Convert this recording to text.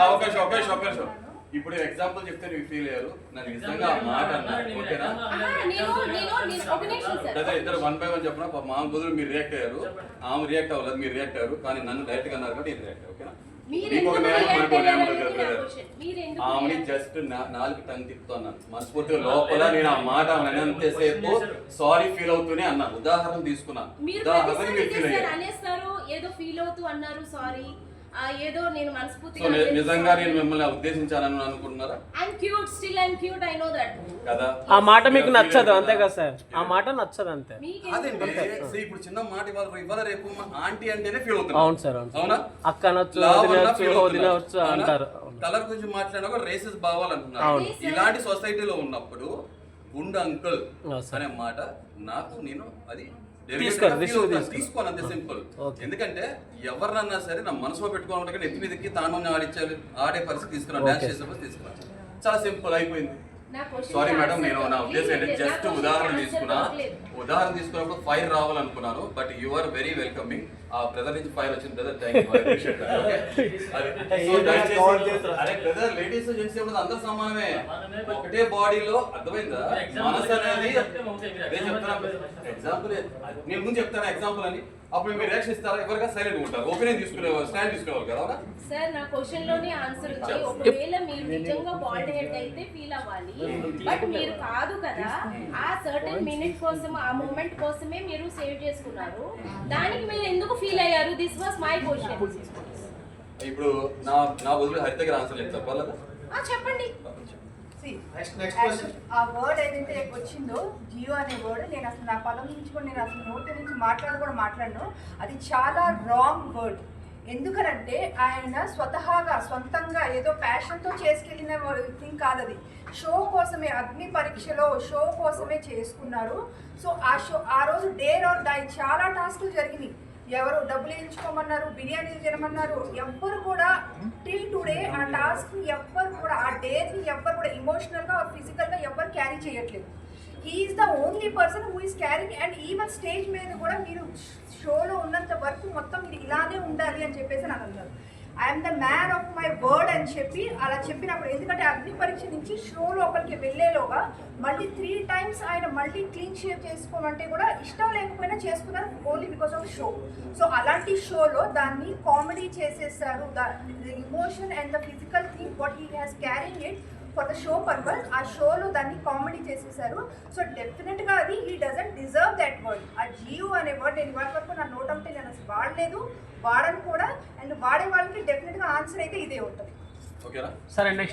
అవకాశం ఇప్పుడు ఎగ్జాంపుల్ చెప్తే నీకు ఫీల్ అయ్యారు నన్ను నిజంగా మాట అన్నారు ఓకేనా ఇద్దరు 1 by 1 చెప్పిన మా బదులు మీరు రియాక్ట్ అయ్యారు ఆమె రియాక్ట్ అవ్వలేదు మీరు రియాక్ట్ అయ్యారు కానీ నన్ను డైరెక్ట్ గా అన్నారు కాబట్టి నేను రియాక్ట్ ఓకేనా ఆమెని జస్ట్ 4 టంగ్ తిప్పుతున్నాను మనస్ఫూర్తిగా లోపల నేను ఆ మాట అంతసేపు సారీ ఫీల్ అవుతూనే అన్నాను ఉదాహరణ తీసుకున్నాను ఉదాహరణ మీరు ఫీల్ అయ్యారు ఏదో ఫీల్ అవుతూ అన్నారు సారీ ఏదో నేను మనస్ఫూర్తిగా నిజంగా నేను మిమ్మల్ని ఉద్దేశించాలని అనుకుంటున్నారా I cute still I cute I know that కదా ఆ మాట మీకు నచ్చదు అంతే కదా సార్ ఆ మాట నచ్చదు అంతే అదే ఇప్పుడు చిన్న మాట ఇవాళ రేపు ఆంటీ అంటేనే ఫీల్ అవుతుంది అవును సార్ అవునా అక్క అనొచ్చు వదినవచ్చు అంటారు కలర్ గురించి మాట్లాడినా రేసెస్ బావాలంటున్నారు ఇలాంటి సొసైటీలో ఉన్నప్పుడు గుండు అంకుల్ అనే మాట నాకు నేను అది తీసుకోను అంతే సింపుల్ ఎందుకంటే ఎవరినన్నా సరే నా మనసులో పెట్టుకోవాలంటే ఎత్తి మీదకి తాను ఆడే పరిస్థితి తీసుకున్నాను డాన్స్ చేసినప్పుడు తీసుకున్నాను చాలా సింపుల్ అయిపోయింది సారీ మేడం నేను నా ఉద్దేశం ఏంటంటే జస్ట్ ఉదాహరణ తీసుకున్నప్పుడు ఫైర్ రావాలనుకున్నాను but you are very welcoming ఆ బ్రదర్ నుంచి ఫైర్ వచ్చింది బ్రదర్ అరే బ్రదర్ లేడీస్ జెంట్స్ అందరూ సమానమే ఒకటే బాడీలో అర్థమైందా మనసు అనేది అదే చెప్తాను ఎగ్జాంపుల్ నేను ముందు చెప్తాను ఎగ్జాంపుల్ అని అప్పుడు మీరు రియాక్షన్ ఇస్తారా ఎవరిగా సైలెంట్ ఉంటారు ఒపీనియన్ తీసుకునేవారు స్టాండ్ తీసుకునేవారు కదా సార్ నా క్వశ్చన్ లోనే ఆన్సర్ ఉంది ఒకవేళ మీరు నిజంగా బాల్డ్ హెడ్ అయితే ఫీల్ అవ్వాలి బట్ మీరు కాదు కదా ఆ సర్టెన్ మినిట్ కోసం ఆ మూమెంట్ కోసమే మీరు సేవ్ చేసుకున్నారు దానికి మీరు ఎందుకు ఫీల్ అయ్యారు దిస్ వాస్ మై క్వశ్చన్ ఇప్పుడు నా బదులు హరిత గారు ఆన్సర్ చెప్తారు పర్లేదా చెప్పండి ఆ వర్డ్ ఏదైతే వచ్చిందో జియో అనే వర్డ్ నేను అసలు నా పదం నుంచి కూడా నేను అసలు నోటి నుంచి మాట్లాడను అది చాలా రాంగ్ వర్డ్ ఎందుకనంటే ఆయన సొంతంగా ఏదో ప్యాషన్తో చేసుకెళ్ళిన థింగ్ కాదు అది షో కోసమే అగ్ని పరీక్షలో షో కోసమే చేసుకున్నారు సో ఆ రోజు డేర్ ఆర్ డై చాలా టాస్క్లు జరిగినాయి ఎవరు డబ్బులు వేయించుకోమన్నారు బిర్యానీలు తినమన్నారు ఎవ్వరు కూడా టిల్ టుడే ఆ టాస్క్ ఎవ్వరు కూడా ఆ డేని ఎవ్వరు కూడా ఇమోషనల్గా ఫిజికల్గా ఎవ్వరు క్యారీ చేయట్లేదు he is the only person who is carrying and even stage మీద కూడా మీరు షోలో ఉన్నంత వరకు మొత్తం మీరు ఇలానే ఉండాలి అని చెప్పేసి నాకు అన్నారు I'm the man of my word అని చెప్పి అలా చెప్పినప్పుడు ఎందుకంటే అగ్ని పరీక్ష నుంచి షో లోపలికి వెళ్ళేలోగా మళ్ళీ 3 times ఆయన మళ్ళీ క్లీన్ షేవ్ చేసుకోమంటే కూడా ఇష్టం లేకపోయినా చేసుకున్నారు only because of show so అలాంటి షోలో దాన్ని కామెడీ చేసేస్తారు the emotion and the physical thing what he has carrying it for the show purpose ఆ షోలో దాన్ని కామెడీ చేసేసారు సో డెఫినెట్గా అది he doesn't deserve that word ఆ జియో అనే వర్డ్ నేను ఇవాళ వరకు నా నోటంటే నేను అసలు వాడలేదు వాడను కూడా అండ్ వాడే వాళ్ళకి డెఫినెట్గా ఆన్సర్ అయితే ఇదే ఉంటుంది ఓకేనా సరే నెక్స్ట్